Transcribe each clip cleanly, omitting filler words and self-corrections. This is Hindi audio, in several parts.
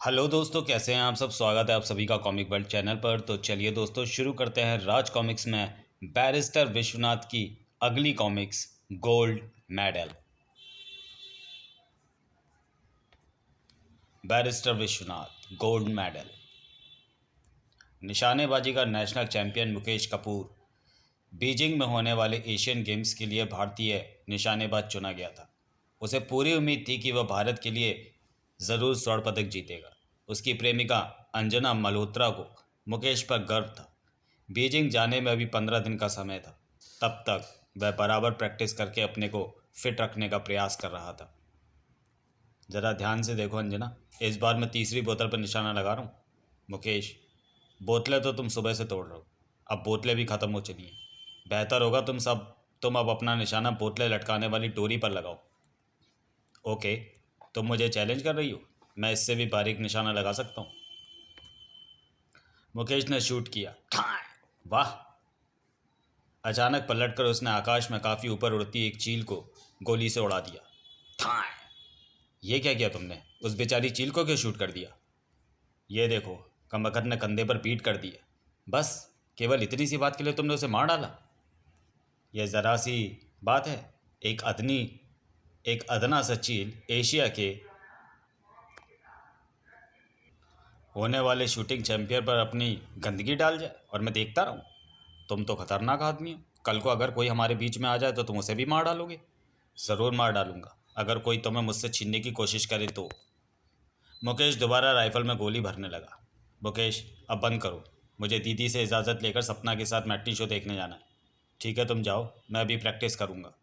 हेलो दोस्तों, कैसे हैं आप सब। स्वागत है आप सभी का कॉमिक वर्ल्ड चैनल पर। तो चलिए दोस्तों, शुरू करते हैं राज कॉमिक्स में बैरिस्टर विश्वनाथ की अगली comics gold medal. Barrister Vishwanath gold medal. निशानेबाजी का national champion Mukesh Kapoor Beijing में होने वाले एशियन गेम्स के लिए भारतीय निशानेबाज चुना गया था। उसे पूरी उम्मीद थी कि वह भारत के लिए ज़रूर स्वर्ण पदक जीतेगा। उसकी प्रेमिका अंजना मल्होत्रा को मुकेश पर गर्व था। बीजिंग जाने में अभी 15 दिन का समय था। तब तक वह बराबर प्रैक्टिस करके अपने को फिट रखने का प्रयास कर रहा था। ज़रा ध्यान से देखो अंजना, इस बार मैं तीसरी बोतल पर निशाना लगा रहा हूँ। मुकेश, बोतलें तो तुम सुबह से तोड़ रहे हो, अब बोतलें भी ख़त्म हो चली हैं। बेहतर होगा तुम अब अपना निशाना बोतलें लटकाने वाली डोरी पर लगाओ। ओके, तुम मुझे चैलेंज कर रही हो? मैं इससे भी बारीक निशाना लगा सकता हूँ। मुकेश ने शूट किया। वाह! अचानक पलटकर उसने आकाश में काफ़ी ऊपर उड़ती एक चील को गोली से उड़ा दिया। ये क्या किया तुमने? उस बेचारी चील को क्यों शूट कर दिया? ये देखो, कमबख्त ने कंधे पर पीट कर दी है। बस केवल इतनी सी बात के लिए तुमने उसे मार डाला? यह ज़रा सी बात है। एक अदना सा चील एशिया के होने वाले शूटिंग चैंपियन पर अपनी गंदगी डाल जाए और मैं देखता रहूं। तुम तो खतरनाक आदमी हो। कल को अगर कोई हमारे बीच में आ जाए तो तुम उसे भी मार डालोगे। ज़रूर मार डालूंगा अगर कोई तुम्हें मुझसे छीनने की कोशिश करे तो। मुकेश दोबारा राइफल में गोली भरने लगा। मुकेश, अब बंद करो। मुझे दीदी से इजाज़त लेकर सपना के साथ मैट्नी शो देखने जाना है। ठीक है, तुम जाओ, मैं अभी प्रैक्टिस करूँगा।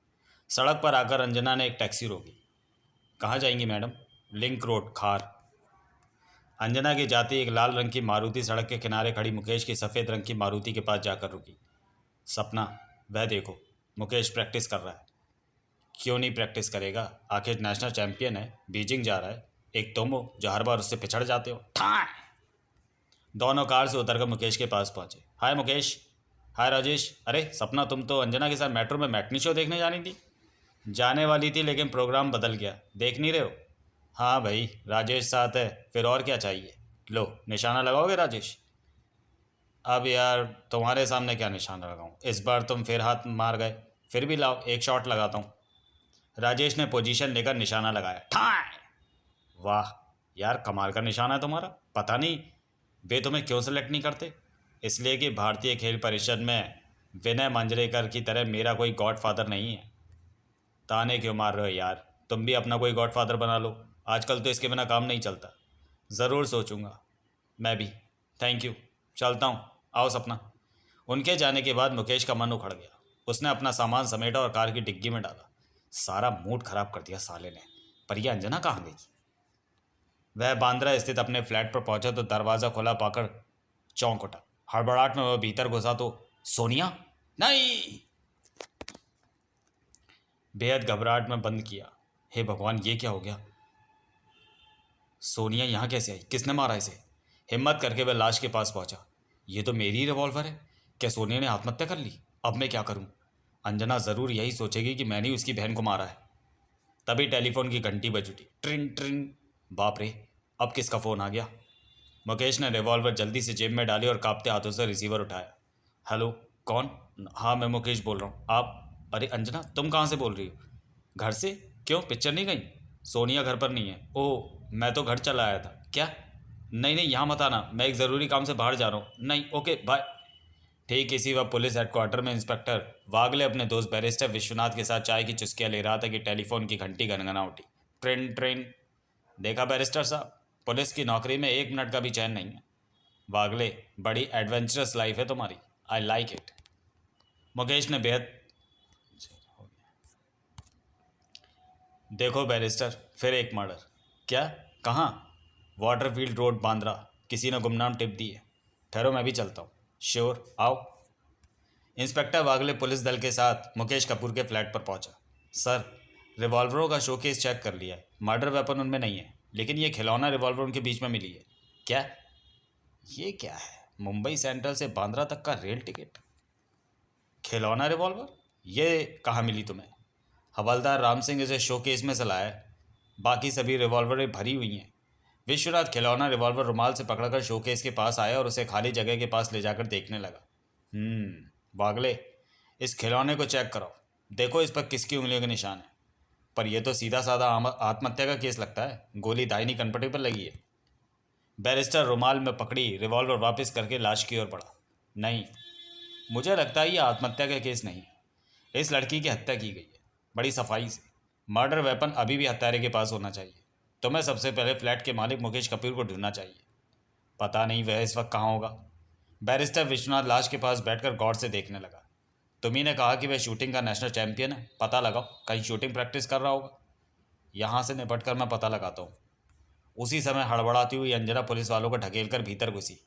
सड़क पर आकर अंजना ने एक टैक्सी रोकी। कहाँ जाएंगी मैडम? लिंक रोड, खार। अंजना की जाती एक लाल रंग की मारुति सड़क के किनारे खड़ी मुकेश की सफ़ेद रंग की मारुति के पास जाकर रुकी। सपना, वह देखो, मुकेश प्रैक्टिस कर रहा है। क्यों नहीं प्रैक्टिस करेगा? आखिर नेशनल चैंपियन है, बीजिंग जा रहा है। एक तुम हो जो हर बार उससे पिछड़ जाते हो। दोनों कार से उतरकर मुकेश के पास पहुंचे। हाय मुकेश। हाय राजेश। अरे सपना, तुम तो अंजना के साथ मेट्रो में मैट्नी शो देखने जानी थी। जाने वाली थी लेकिन प्रोग्राम बदल गया, देख नहीं रहे हो? हाँ भाई, राजेश साथ है, फिर और क्या चाहिए। लो, निशाना लगाओगे राजेश? अब यार, तुम्हारे सामने क्या निशाना लगाऊं? इस बार तुम फिर हाथ मार गए। फिर भी लाओ, एक शॉट लगाता हूँ। राजेश ने पोजीशन लेकर निशाना लगाया। ठाई! वाह यार, कमाल का निशाना है तुम्हारा। पता नहीं वे तुम्हें क्यों सेलेक्ट नहीं करते। इसलिए कि भारतीय खेल परिषद में विनय मांजरेकर की तरह मेरा कोई गॉडफादर नहीं है। ताने क्यों मार रहे हो यार? तुम भी अपना कोई गॉडफादर बना लो। आजकल तो इसके बिना काम नहीं चलता। ज़रूर सोचूंगा। मैं भी। Thank you. चलता हूँ। आओ सपना। उनके जाने के बाद मुकेश का मन उखड़ गया। उसने अपना सामान समेटा और कार की डिग्गी में डाला। सारा मूड खराब कर दिया साले ने। पर यह अंजना कहाँ गई? वह बांद्रा स्थित अपने फ्लैट पर पहुंचा तो दरवाज़ा खुला पाकर चौंक उठा। हड़बड़ाहट में वह भीतर घुसा तो सोनिया नहीं। बेहद घबराहट में बंद किया। हे भगवान, ये क्या हो गया? सोनिया यहाँ कैसे आई? किसने मारा इसे? हिम्मत करके वह लाश के पास पहुंचा। ये तो मेरी ही रिवॉल्वर है। क्या सोनिया ने आत्महत्या कर ली? अब मैं क्या करूं? अंजना ज़रूर यही सोचेगी कि मैंने ही उसकी बहन को मारा है। तभी टेलीफोन की घंटी बज उठी। ट्रिंग ट्रिंग। बाप रे, अब किसका फ़ोन आ गया? मुकेश ने रिवॉल्वर जल्दी से जेब में डाली और कांपते हाथों से रिसीवर उठाया। हेलो, कौन? हाँ, मैं मुकेश बोल रहा हूँ। आप? अरे अंजना, तुम कहाँ से बोल रही हो? घर से? क्यों, पिक्चर नहीं गई? सोनिया घर पर नहीं है। ओह, मैं तो घर चला आया था। क्या? नहीं नहीं, यहाँ मत आना, मैं एक ज़रूरी काम से बाहर जा रहा हूँ। नहीं, ओके बाय। ठीक इसी वक्त पुलिस हेडक्वार्टर में इंस्पेक्टर वागले अपने दोस्त बैरिस्टर विश्वनाथ के साथ चाय की चुस्कियाँ ले रहा था कि टेलीफोन की घंटी गनगना उठी। Train train. देखा बैरिस्टर साहब, पुलिस की नौकरी में 1 मिनट का भी चैन नहीं है। वागले, बड़ी एडवेंचरस लाइफ है तुम्हारी। I like it. मुकेश ने बेहद देखो बैरिस्टर, फिर एक मर्डर। क्या? कहाँ? Waterfield road, Bandra. किसी ने गुमनाम टिप दी है। ठहरो, मैं भी चलता हूँ। श्योर, आओ। इंस्पेक्टर वागले पुलिस दल के साथ मुकेश कपूर के फ्लैट पर पहुंचा। सर, रिवॉल्वरों का शोकेस चेक कर लिया है। मर्डर वेपन उनमें नहीं है, लेकिन ये खिलौना रिवॉल्वर उनके बीच में मिली है। क्या? ये क्या है? मुंबई सेंट्रल से बांद्रा तक का रेल टिकट? खिलौना रिवॉल्वर? ये कहाँ मिली तुम्हें? हवलदार राम सिंह इसे शोकेस में से लाया है। बाकी सभी रिवॉल्वरें भरी हुई हैं। विश्वनाथ खिलौना रिवॉल्वर रुमाल से पकड़कर शोकेस के पास आया और उसे खाली जगह के पास ले जाकर देखने लगा। वागले, इस खिलौने को चेक करो, देखो इस पर किसकी उंगलियों के निशान है। पर यह तो सीधा साधा आत्महत्या का केस लगता है, गोली दाहिनी कनपटी पर लगी है। बैरिस्टर रुमाल में पकड़ी रिवॉल्वर वापस करके लाश की ओर बढ़ा। नहीं, मुझे लगता है यह आत्महत्या का केस नहीं, इस लड़की की हत्या की गई है, बड़ी सफाई से। मर्डर वेपन अभी भी हत्यारे के पास होना चाहिए। तुम्हें सबसे पहले फ्लैट के मालिक मुकेश कपूर को ढूंढना चाहिए। पता नहीं वह इस वक्त कहाँ होगा। बैरिस्टर विश्वनाथ लाश के पास बैठकर गौर से देखने लगा। तुम्ही ने कहा कि वह शूटिंग का नेशनल चैंपियन है, पता लगाओ, कहीं शूटिंग प्रैक्टिस कर रहा होगा। यहाँ से निपट कर मैं पता लगाता हूँ। उसी समय हड़बड़ाती हुई अंजना पुलिस वालों को ढकेल कर भीतर घुसी।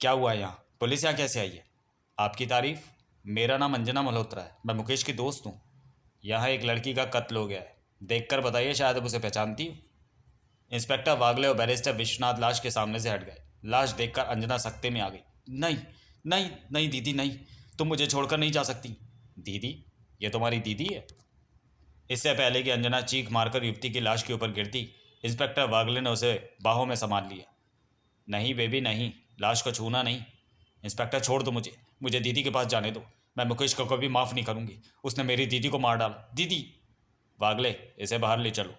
क्या हुआ यहाँ? पुलिस यहाँ कैसे आई है? आपकी तारीफ। मेरा नाम अंजना मल्होत्रा है, मैं मुकेश की दोस्त हूँ। यहाँ एक लड़की का कत्ल हो गया है, देखकर बताइए, शायद अब उसे पहचानती हूँ। इंस्पेक्टर वागले और बैरिस्टर विश्वनाथ लाश के सामने से हट गए। लाश देखकर अंजना सख्ते में आ गई। नहीं नहीं नहीं दीदी, नहीं, तुम मुझे छोड़कर नहीं जा सकती। दीदी? ये तुम्हारी दीदी है? इससे पहले कि अंजना चीख मारकर युवती की लाश के ऊपर गिरती, इंस्पेक्टर वागले ने उसे बाहों में संभाल लिया। नहीं बेबी नहीं, लाश को छूना नहीं। इंस्पेक्टर छोड़ दो मुझे, मुझे दीदी के पास जाने दो। मैं मुकेश को कभी माफ़ नहीं करूंगी, उसने मेरी दीदी को मार डाला। दीदी! वागले, इसे बाहर ले चलो।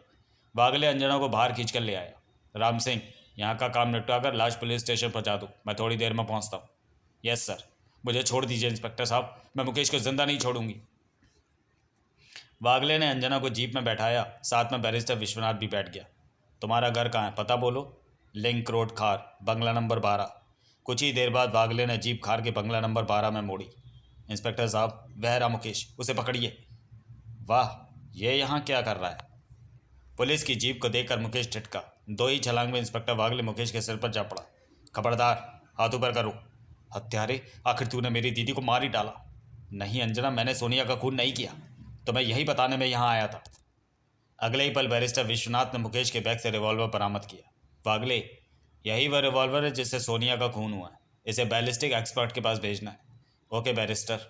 वागले अंजना को बाहर खींच कर ले आया। राम सिंह, यहाँ का काम निपटाकर लाश पुलिस स्टेशन पहुँचा दो, मैं थोड़ी देर में पहुँचता हूँ। Yes sir. मुझे छोड़ दीजिए इंस्पेक्टर साहब, मैं मुकेश को जिंदा नहीं छोड़ूंगी। वागले ने अंजना को जीप में बैठाया, साथ में बैरिस्टर विश्वनाथ भी बैठ गया। तुम्हारा घर कहाँ है, पता बोलो। लिंक रोड खार, बंगला नंबर 12। कुछ ही देर बाद वागले ने जीप खार के बंगला नंबर 12 में मोड़ी। इंस्पेक्टर साहब, वह रहा मुकेश, उसे पकड़िए। वाह, ये यहाँ क्या कर रहा है? पुलिस की जीप को देखकर मुकेश ठिठका। दो ही छलांग में इंस्पेक्टर वागले मुकेश के सिर पर जा पड़ा। खबरदार, हाथ ऊपर करो। हत्यारे, आखिर तूने मेरी दीदी को मार ही डाला। नहीं अंजना, मैंने सोनिया का खून नहीं किया, तो मैं यही बताने में यहाँ आया था। अगले ही पल बैरिस्टर विश्वनाथ ने मुकेश के बैग से रिवॉल्वर बरामद किया। वागले, यही वह रिवॉल्वर है जिससे सोनिया का खून हुआ है, इसे बैलिस्टिक एक्सपर्ट के पास भेजना है। Okay barrister.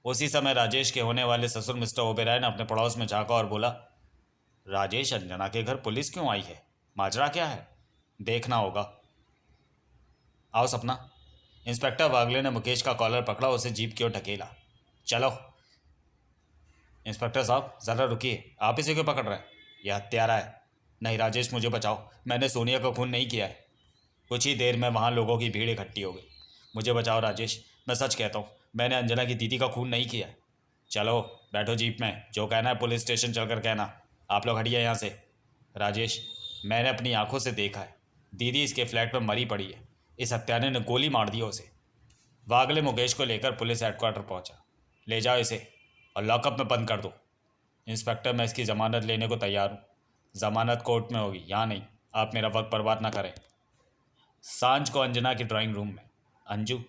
उसी समय राजेश के होने वाले ससुर मिस्टर ओबेरॉय ने अपने पड़ोस में झांका और बोला, राजेश, अंजना के घर पुलिस क्यों आई है? माजरा क्या है? देखना होगा। आओ सपना। इंस्पेक्टर वागले ने मुकेश का कॉलर पकड़ा, उसे जीप की ओर ढकेला। चलो। इंस्पेक्टर साहब ज़रा रुकिए, आप इसे क्यों पकड़ रहे हैं? यह हत्यारा है। नहीं राजेश, मुझे बचाओ, मैंने सोनिया का खून नहीं किया है। कुछ ही देर में वहाँ लोगों की भीड़ इकट्ठी हो गई। मुझे बचाओ राजेश, मैं सच कहता हूँ, मैंने अंजना की दीदी का खून नहीं किया है। चलो बैठो जीप में, जो कहना है पुलिस स्टेशन चलकर कहना। आप लोग हटिए यहाँ से। राजेश, मैंने अपनी आंखों से देखा है, दीदी इसके फ्लैट में मरी पड़ी है, इस हत्यारे ने गोली मार दी उसे। वागले मुकेश को लेकर पुलिस हेडक्वार्टर पहुंचा। ले जाओ इसे और लॉकअप में बंद कर दो। इंस्पेक्टर, मैं इसकी ज़मानत लेने को तैयार हूँ। ज़मानत कोर्ट में होगी, यहाँ नहीं। आप मेरा वक्त बर्बाद ना करें। सांझ को अंजना की ड्राइंग रूम में। अंजू,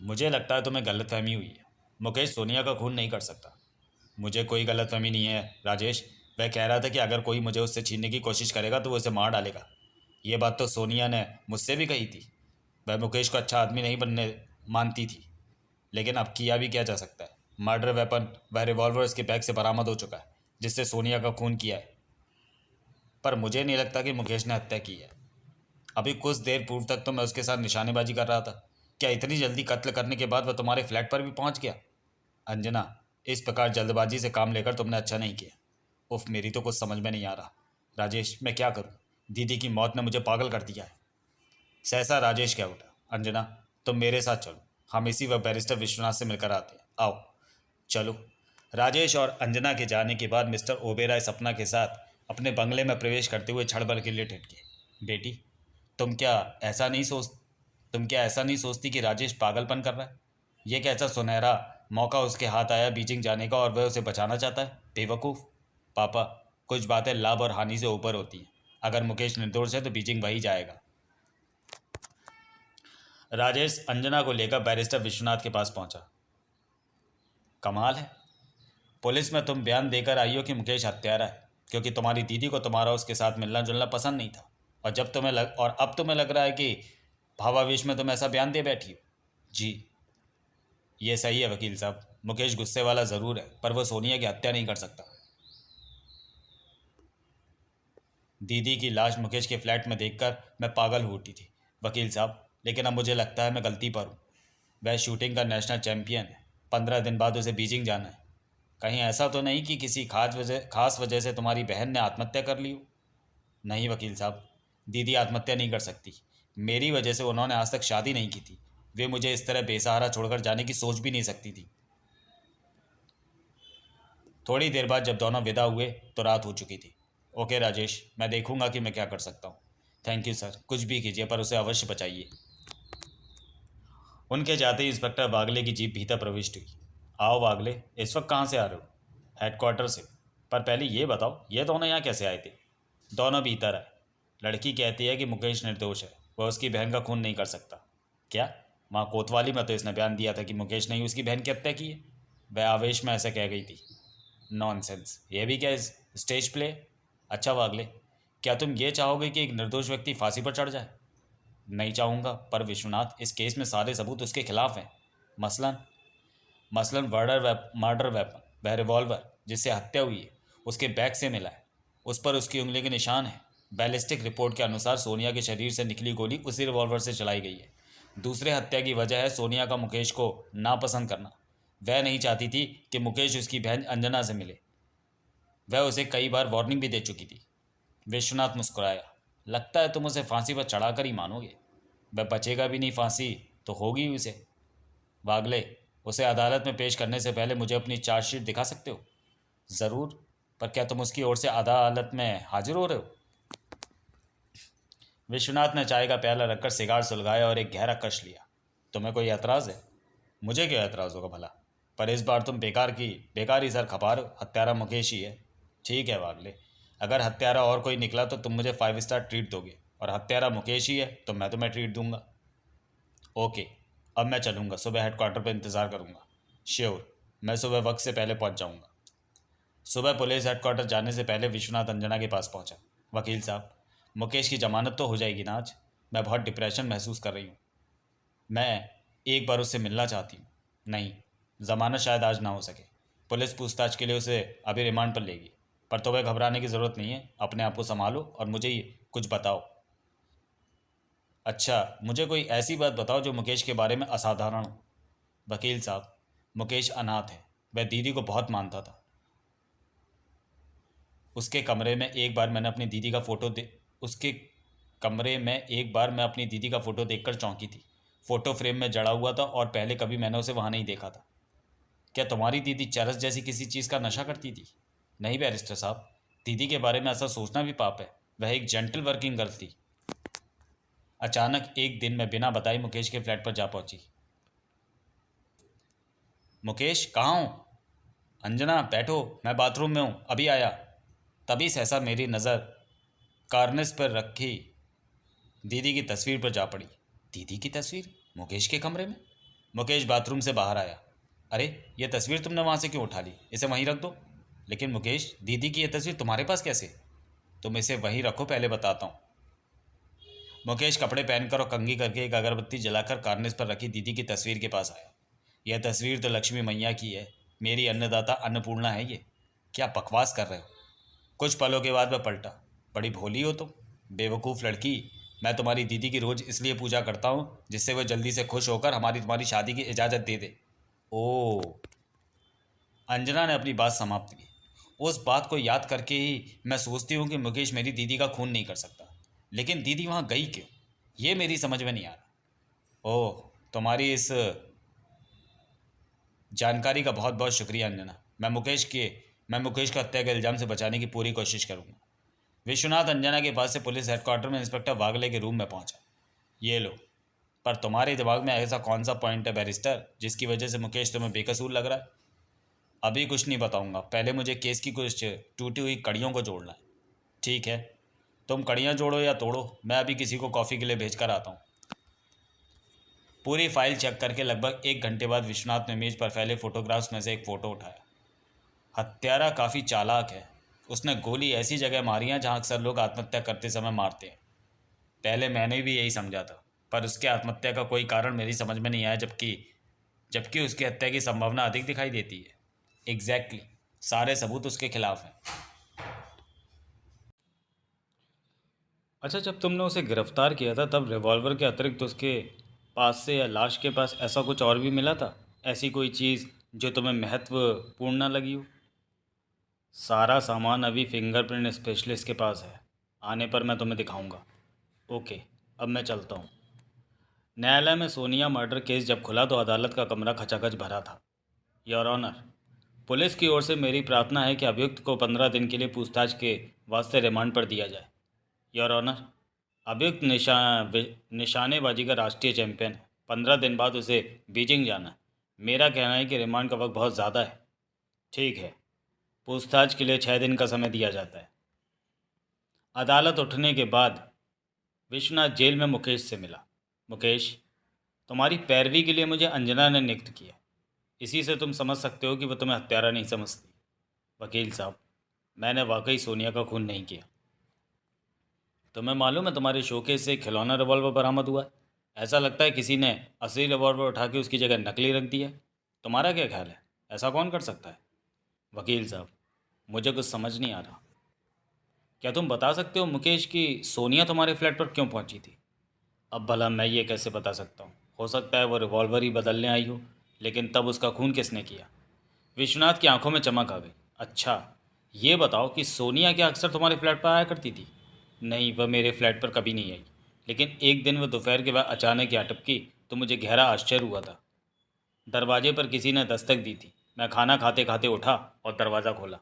मुझे लगता है तुम्हें गलतफहमी हुई है, मुकेश सोनिया का खून नहीं कर सकता। मुझे कोई गलतफहमी नहीं है राजेश, वह कह रहा था कि अगर कोई मुझे उससे छीनने की कोशिश करेगा तो वो उसे मार डालेगा। ये बात तो सोनिया ने मुझसे भी कही थी। वह मुकेश को अच्छा आदमी नहीं बनने मानती थी, लेकिन अब किया भी क्या जा सकता है। मर्डर वेपन, वह रिवॉल्वर इसके बैग से बरामद हो चुका है जिससे सोनिया का खून किया है। पर मुझे नहीं लगता कि मुकेश ने हत्या की है। अभी कुछ देर पूर्व तक तो मैं उसके साथ निशानेबाजी कर रहा था। क्या इतनी जल्दी कत्ल करने के बाद वह तुम्हारे फ्लैट पर भी पहुंच गया? अंजना, इस प्रकार जल्दबाजी से काम लेकर तुमने अच्छा नहीं किया। उफ, मेरी तो कुछ समझ में नहीं आ रहा। राजेश, मैं क्या करूं? दीदी की मौत ने मुझे पागल कर दिया है। सहसा राजेश क्या उठा। अंजना, तुम मेरे साथ चलो, हम इसी वक्त बैरिस्टर विश्वनाथ से मिलकर आते हैं। आओ। चलो। राजेश और अंजना के जाने के बाद मिस्टर ओबेरॉय सपना के साथ अपने बंगले में प्रवेश करते हुए क्षण भर के लिए ठिठके। बेटी, तुम क्या ऐसा नहीं सोच तुम क्या ऐसा नहीं सोचती कि राजेश पागलपन कर रहा है? ये कैसा सुनहरा मौका उसके हाथ आया बीजिंग जाने का और वह उसे बचाना चाहता है? बेवकूफ़। पापा, कुछ बातें लाभ और हानि से ऊपर होती हैं। अगर मुकेश निर्दोष है तो बीजिंग वही जाएगा। राजेश अंजना को लेकर बैरिस्टर विश्वनाथ के पास पहुंचा। कमाल है, पुलिस में तुम बयान देकर आई हो कि मुकेश हत्यारा है क्योंकि तुम्हारी दीदी को तुम्हारा उसके साथ मिलना जुलना पसंद नहीं था, और अब तुम्हें लग रहा है कि भावावेश में तुम ऐसा बयान दे बैठी हो। जी, ये सही है वकील साहब, मुकेश गुस्से वाला ज़रूर है, पर वो सोनिया की हत्या नहीं कर सकता। दीदी की लाश मुकेश के फ्लैट में देखकर मैं पागल हो उठी थी वकील साहब, लेकिन अब मुझे लगता है मैं गलती पर हूँ। वह शूटिंग का नेशनल चैंपियन है, 15 दिन बाद उसे बीजिंग जाना है। कहीं ऐसा तो नहीं कि किसी खास वजह से तुम्हारी बहन ने आत्महत्या कर ली हो? नहीं वकील साहब, दीदी आत्महत्या नहीं कर सकती। मेरी वजह से उन्होंने आज तक शादी नहीं की थी। वे मुझे इस तरह बेसहारा छोड़कर जाने की सोच भी नहीं सकती थी। थोड़ी देर बाद जब दोनों विदा हुए तो रात हो चुकी थी। ओके राजेश, मैं देखूंगा कि मैं क्या कर सकता हूँ। थैंक यू सर, कुछ भी कीजिए पर उसे अवश्य बचाइए। उनके जाते ही इंस्पेक्टर वागले की जीप भीतर प्रविष्ट हुई। आओ वागले, इस वक्त कहाँ से आ रहे हो? हेडक्वार्टर से। पर पहले ये बताओ, ये दोनों यहाँ कैसे आए थे? दोनों भीतर आए। लड़की कहती है कि मुकेश निर्दोष है, वह उसकी बहन का खून नहीं कर सकता। क्या? वहाँ कोतवाली में तो इसने बयान दिया था कि मुकेश ने ही उसकी बहन की हत्या की है। वह आवेश में ऐसे कह गई थी। नॉनसेंस, ये भी क्या स्टेज प्ले? अच्छा वागले, क्या तुम ये चाहोगे कि एक निर्दोष व्यक्ति फांसी पर चढ़ जाए? नहीं चाहूँगा, पर विश्वनाथ, इस केस में सारे सबूत उसके खिलाफ हैं। मसलन मसलन मर्डर वेपन, वह रिवॉल्वर जिससे हत्या हुई है, उसके बैग से मिला है। उस पर उसकी उंगली के निशान है। बैलिस्टिक रिपोर्ट के अनुसार सोनिया के शरीर से निकली गोली उसी रिवॉल्वर से चलाई गई है। दूसरे हत्या की वजह है सोनिया का मुकेश को नापसंद करना। वह नहीं चाहती थी कि मुकेश उसकी बहन अंजना से मिले। वह उसे कई बार वार्निंग भी दे चुकी थी। विश्वनाथ मुस्कुराया। लगता है तुम उसे फांसी पर चढ़ाकर ही मानोगे। वह बचेगा भी नहीं, फांसी तो होगी ही उसे। वागले, उसे अदालत में पेश करने से पहले मुझे अपनी चार्जशीट दिखा सकते हो? ज़रूर, पर क्या तुम उसकी ओर से अदालत में हाजिर हो रहे हो? विश्वनाथ ने चाय का प्याला रखकर सिगार सुलगाया और एक गहरा कश लिया। तुम्हें कोई एतराज़ है? मुझे क्या एतराज़ होगा भला? पर इस बार तुम बेकार ही सर खपा रहे हो। हत्यारा मुकेश ही है। ठीक है वागले, अगर हत्यारा और कोई निकला तो तुम मुझे 5 स्टार ट्रीट दोगे, और हत्यारा मुकेश ही है तो मैं तुम्हें ट्रीट दूंगा। ओके, अब मैं चलूँगा, सुबह हेडक्वार्टर पर इंतज़ार करूँगा। श्योर, मैं सुबह वक्त से पहले पहुँच जाऊँगा। सुबह पुलिस हेडक्वार्टर जाने से पहले विश्वनाथ अंजना के पास पहुँचा। वकील साहब, मुकेश की जमानत तो हो जाएगी ना आज? मैं बहुत डिप्रेशन महसूस कर रही हूँ। मैं एक बार उससे मिलना चाहती हूँ। नहीं, जमानत शायद आज ना हो सके। पुलिस पूछताछ के लिए उसे अभी रिमांड पर लेगी। पर तुम्हें घबराने की ज़रूरत नहीं है। अपने आप को संभालो और मुझे कुछ बताओ। अच्छा, मुझे कोई ऐसी बात बताओ जो मुकेश के बारे में असाधारण हो। वकील साहब, मुकेश अनाथ है। वह दीदी को बहुत मानता था। उसके कमरे में एक बार मैंने अपनी दीदी का फ़ोटो दे उसके कमरे में एक बार मैं अपनी दीदी का फ़ोटो देखकर चौंकी थी। फ़ोटो फ्रेम में जड़ा हुआ था और पहले कभी मैंने उसे वहाँ नहीं देखा था। क्या तुम्हारी दीदी चरस जैसी किसी चीज़ का नशा करती थी? नहीं बैरिस्टर साहब, दीदी के बारे में ऐसा सोचना भी पाप है। वह एक जेंटल वर्किंग गर्ल थी। अचानक एक दिन मैं बिना बताए मुकेश के फ्लैट पर जा पहुंची। मुकेश, कहाँ हो? अंजना बैठो, मैं बाथरूम में हूँ, अभी आया। तभी सहसा मेरी नज़र कार्निस पर रखी दीदी की तस्वीर पर जा पड़ी। दीदी की तस्वीर मुकेश के कमरे में? मुकेश बाथरूम से बाहर आया। अरे, ये तस्वीर तुमने वहाँ से क्यों उठा ली? इसे वहीं रख दो। लेकिन मुकेश, दीदी की ये तस्वीर तुम्हारे पास कैसे? तुम इसे वहीं रखो, पहले बताता हूँ। मुकेश कपड़े पहनकर और कंघी करके एक अगरबत्ती जलाकर कार्निस पर रखी दीदी की तस्वीर के पास आया। यह तस्वीर तो लक्ष्मी मैया की है, मेरी अन्नदाता अन्नपूर्णा है ये। क्या बकवास कर रहे हो? कुछ पलों के बाद वह पलटा। बड़ी भोली हो तुम, बेवकूफ़ लड़की। मैं तुम्हारी दीदी की रोज़ इसलिए पूजा करता हूँ जिससे वह जल्दी से खुश होकर हमारी तुम्हारी शादी की इजाज़त दे दे। ओ, अंजना ने अपनी बात समाप्त की। उस बात को याद करके ही मैं सोचती हूँ कि मुकेश मेरी दीदी का खून नहीं कर सकता। लेकिन दीदी वहाँ गई क्यों, ये मेरी समझ में नहीं आ रहा। ओह, तुम्हारी इस जानकारी का बहुत बहुत शुक्रिया अंजना। मैं मुकेश को हत्या के इल्ज़ाम से बचाने की पूरी कोशिश करूँगा। विश्वनाथ अंजना के पास से पुलिस हेडक्वार्टर में इंस्पेक्टर वागले के रूम में पहुंचा। ये लो। पर तुम्हारे दिमाग में ऐसा कौन सा पॉइंट है बैरिस्टर जिसकी वजह से मुकेश तुम्हें बेकसूर लग रहा है? अभी कुछ नहीं बताऊंगा, पहले मुझे केस की कुछ टूटी हुई कड़ियों को जोड़ना है। ठीक है, तुम कड़ियाँ जोड़ो या तोड़ो, मैं अभी किसी को कॉफ़ी के लिए भेज कर आता हूँ। पूरी फाइल चेक करके लगभग 1 घंटे बाद विश्वनाथ ने मेज पर फैले फोटोग्राफ्स में से एक फ़ोटो उठाया। हत्यारा काफ़ी चालाक है। उसने गोली ऐसी जगह मारी है जहाँ अक्सर लोग आत्महत्या करते समय मारते हैं। पहले मैंने भी यही समझा था, पर उसके आत्महत्या का कोई कारण मेरी समझ में नहीं आया, जबकि जबकि उसकी हत्या की संभावना अधिक दिखाई देती है। एग्जैक्टली, सारे सबूत उसके खिलाफ हैं। अच्छा, जब तुमने उसे गिरफ्तार किया था तब रिवॉल्वर के अतिरिक्त उसके पास से या लाश के पास ऐसा कुछ और भी मिला था? ऐसी कोई चीज़ जो तुम्हें महत्वपूर्ण ना लगी हो? सारा सामान अभी फिंगरप्रिंट स्पेशलिस्ट के पास है। आने पर मैं तुम्हें दिखाऊंगा। ओके, अब मैं चलता हूँ। न्यायालय में सोनिया मर्डर केस जब खुला तो अदालत का कमरा खचाखच भरा था। योर ऑनर, पुलिस की ओर से मेरी प्रार्थना है कि अभियुक्त को 15 दिन के लिए पूछताछ के वास्ते रिमांड पर दिया जाए। योर ऑनर, अभियुक्त निशानेबाजी का राष्ट्रीय चैंपियन है। 15 दिन बाद उसे बीजिंग जाना है। मेरा कहना है कि रिमांड का वक्त बहुत ज़्यादा है। ठीक है, पूछताछ के लिए 6 दिन का समय दिया जाता है। अदालत उठने के बाद विश्वनाथ जेल में मुकेश से मिला। मुकेश, तुम्हारी पैरवी के लिए मुझे अंजना ने नियुक्त किया। इसी से तुम समझ सकते हो कि वह तुम्हें हत्यारा नहीं समझती। वकील साहब, मैंने वाकई सोनिया का खून नहीं किया। तुम्हें मालूम है तुम्हारे शोकेस से खिलौना रिवॉल्वर बरामद हुआ है। ऐसा लगता है किसी ने असली रिवॉल्वर उठा के उसकी जगह नकली रख दिया। तुम्हारा क्या ख्याल है, ऐसा कौन कर सकता है? वकील साहब, मुझे कुछ समझ नहीं आ रहा। क्या तुम बता सकते हो मुकेश कि सोनिया तुम्हारे फ्लैट पर क्यों पहुंची थी? अब भला मैं ये कैसे बता सकता हूँ? हो सकता है वो रिवॉल्वर ही बदलने आई हो, लेकिन तब उसका खून किसने किया? विश्वनाथ की आंखों में चमक आ गई। अच्छा, ये बताओ कि सोनिया क्या अक्सर तुम्हारे फ्लैट पर आया करती थी? नहीं, वह मेरे फ्लैट पर कभी नहीं आई, लेकिन एक दिन वह दोपहर के बाद अचानक यहाँ टपकी तो मुझे गहरा आश्चर्य हुआ था। दरवाजे पर किसी ने दस्तक दी थी। मैं खाना खाते खाते उठा और दरवाज़ा खोला।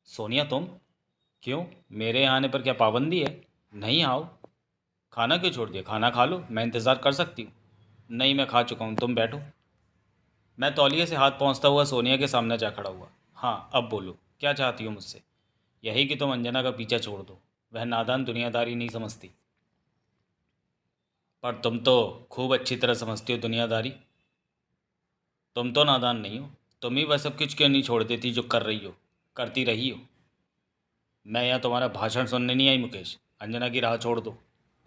सोनिया तुम? क्यों, मेरे यहाँ आने पर क्या पाबंदी है? नहीं आओ। खाना क्यों छोड़ दिया? खाना खा लो, मैं इंतज़ार कर सकती हूँ। नहीं, मैं खा चुका हूँ, तुम बैठो। मैं तौलिए से हाथ पहुँचता हुआ सोनिया के सामने जा खड़ा हुआ। हाँ, अब बोलो, क्या चाहती हो मुझसे? यही कि तुम अंजना का पीछा छोड़ दो। वह नादान दुनियादारी नहीं समझती। पर तुम तो खूब अच्छी तरह समझती हो दुनियादारी। तुम तो नादान नहीं हो। तुम ही वह सब कुछ क्यों नहीं छोड़ देती जो कर रही हो, करती रही हो। मैं यहाँ तुम्हारा भाषण सुनने नहीं आई मुकेश। अंजना की राह छोड़ दो,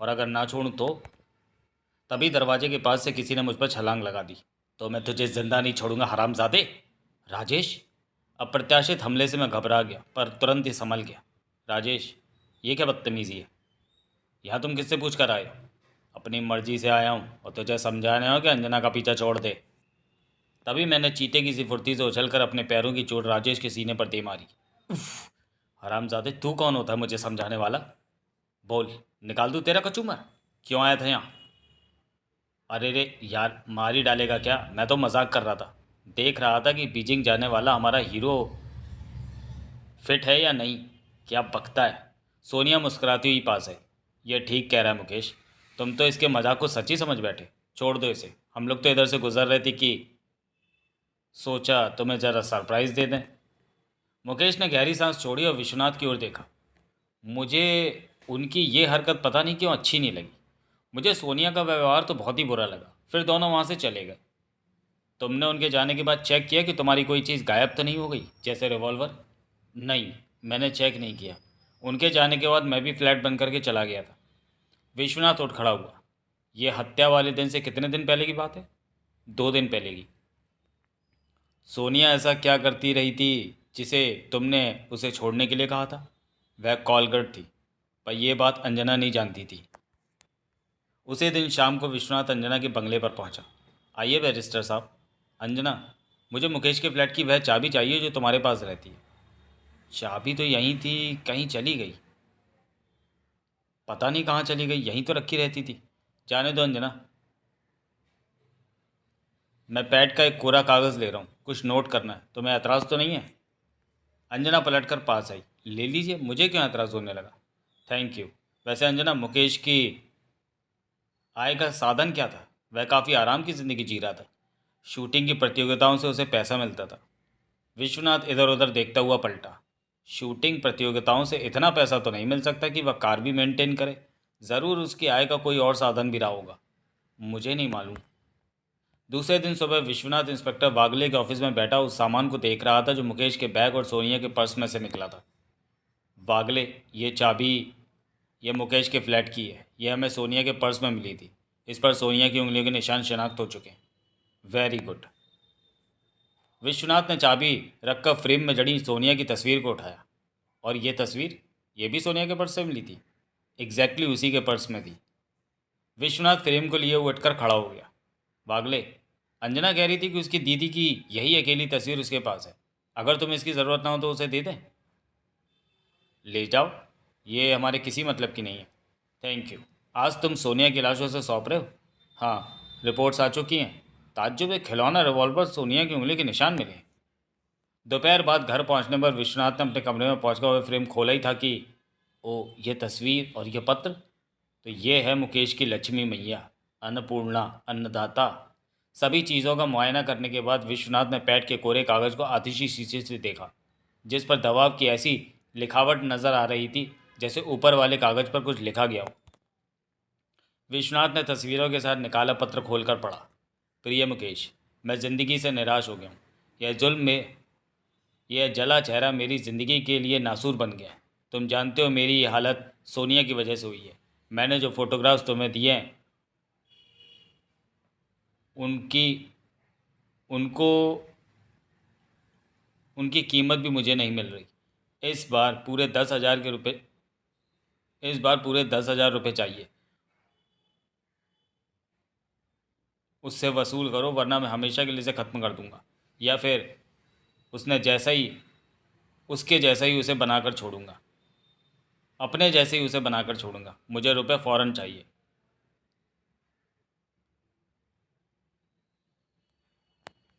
और अगर ना छोड़ूं तो? तभी दरवाजे के पास से किसी ने मुझ पर छलांग लगा दी। तो मैं तुझे जिंदा नहीं छोड़ूंगा हरामजादे। राजेश। अप्रत्याशित हमले से मैं घबरा गया पर तुरंत ही संभल गया। राजेश, ये क्या बदतमीज़ी है? यहाँ तुम किससे पूछ कर आए हो? अपनी मर्जी से आया हूँ और तुझे समझाने हो कि अंजना का पीछा छोड़ दे। तभी मैंने चीते की सी फुर्ती से उछलकर अपने पैरों की चोट राजेश के सीने पर दे मारी। हरामजादे, तू कौन होता है मुझे समझाने वाला? बोल, निकाल दूँ तेरा कचूमर? क्यों आया था यहाँ? अरे रे यार, मार ही डालेगा क्या? मैं तो मजाक कर रहा था। देख रहा था कि बीजिंग जाने वाला हमारा हीरो फिट है या नहीं। क्या बकता है? सोनिया मुस्कुराती हुई पास आई। ये ठीक कह रहा है मुकेश। तुम तो इसके मजाक को सच्ची समझ बैठे। छोड़ दो इसे। हम लोग तो इधर से गुजर रहे थे कि सोचा तुम्हें ज़रा सरप्राइज़ दे दें। मुकेश ने गहरी सांस छोड़ी और विश्वनाथ की ओर देखा। मुझे उनकी ये हरकत पता नहीं क्यों अच्छी नहीं लगी। मुझे सोनिया का व्यवहार तो बहुत ही बुरा लगा। फिर दोनों वहाँ से चले गए। तुमने उनके जाने के बाद चेक किया कि तुम्हारी कोई चीज़ गायब तो नहीं हो गई, जैसे रिवॉल्वर? नहीं, मैंने चेक नहीं किया। उनके जाने के बाद मैं भी फ्लैट बंद करके चला गया था। विश्वनाथ उठ खड़ा हुआ। ये हत्या वाले दिन से कितने दिन पहले की बात है? 2 दिन पहले की। सोनिया ऐसा क्या करती रही थी जिसे तुमने उसे छोड़ने के लिए कहा था? वह कॉलगर्ल थी, पर यह बात अंजना नहीं जानती थी। उसी दिन शाम को विश्वनाथ अंजना के बंगले पर पहुंचा। आइए बैरिस्टर साहब। अंजना, मुझे मुकेश के फ्लैट की वह चाबी चाहिए जो तुम्हारे पास रहती है। चाबी तो यहीं थी, कहीं चली गई। पता नहीं कहाँ चली गई, यहीं तो रखी रहती थी। जाने दो अंजना, मैं पैड का एक कोरा कागज़ ले रहा हूँ, कुछ नोट करना है। तुम्हें एतराज़ तो नहीं है? अंजना पलटकर पास आई। ले लीजिए, मुझे क्यों एतराज़ होने लगा? Thank you. वैसे अंजना, मुकेश की आय का साधन क्या था? वह काफ़ी आराम की ज़िंदगी जी रहा था। शूटिंग की प्रतियोगिताओं से उसे पैसा मिलता था। विश्वनाथ इधर उधर देखता हुआ पलटा। शूटिंग प्रतियोगिताओं से इतना पैसा तो नहीं मिल सकता कि वह कार भी मेंटेन करे। ज़रूर उसकी आय का कोई और साधन भी रहा होगा, मुझे नहीं मालूम। दूसरे दिन सुबह विश्वनाथ इंस्पेक्टर वागले के ऑफिस में बैठा उस सामान को देख रहा था जो मुकेश के बैग और सोनिया के पर्स में से निकला था। वागले, ये चाबी ये मुकेश के फ्लैट की है। यह हमें सोनिया के पर्स में मिली थी। इस पर सोनिया की उंगलियों के निशान शनाख्त हो चुके हैं। Very good. विश्वनाथ ने चाबी रखकर फ्रेम में जड़ी सोनिया की तस्वीर को उठाया। और ये तस्वीर, ये भी सोनिया के पर्स से मिली थी? एग्जैक्टली उसी के पर्स में थी। विश्वनाथ फ्रेम को लिए उठकर खड़ा हो गया। वागले, अंजना कह रही थी कि उसकी दीदी की यही अकेली तस्वीर उसके पास है। अगर तुम्हें इसकी ज़रूरत ना हो तो उसे दे दें। ले जाओ, ये हमारे किसी मतलब की नहीं है। Thank you. आज तुम सोनिया की लाशों से सौंप रहे हो? हाँ, रिपोर्ट्स आ चुकी हैं। ताज्जुब, एक खिलौना रिवॉल्वर सोनिया की उंगली के निशान मिले। दोपहर बाद घर पहुंचने पर विश्वनाथ ने अपने कमरे में पहुंचकर वह फ्रेम खोला ही था कि ओ, ये तस्वीर और ये पत्र, तो ये है मुकेश की लक्ष्मी मैया, अन्नपूर्णा, अन्नदाता। सभी चीज़ों का मुआयना करने के बाद विश्वनाथ ने पैड के कोरे कागज़ को आतिशी शीशे से देखा, जिस पर दबाव की ऐसी लिखावट नज़र आ रही थी जैसे ऊपर वाले कागज़ पर कुछ लिखा गया हो। विश्वनाथ ने तस्वीरों के साथ निकाला पत्र खोलकर पढ़ा। प्रिय मुकेश, मैं ज़िंदगी से निराश हो गया हूँ। यह जुल्म में यह जला चेहरा मेरी ज़िंदगी के लिए नासूर बन गया है। तुम जानते हो मेरी ये हालत सोनिया की वजह से हुई है। मैंने जो फ़ोटोग्राफ्स तुम्हें दिए हैं उनकी उनको उनकी कीमत भी मुझे नहीं मिल रही। इस बार पूरे 10,000 रुपये चाहिए। उससे वसूल करो वरना मैं हमेशा के लिए इसे ख़त्म कर दूंगा, या फिर उसने जैसा ही उसके जैसा ही उसे बनाकर छोड़ूंगा, अपने जैसे ही उसे बनाकर छोड़ूंगा। मुझे रुपए फ़ौरन चाहिए।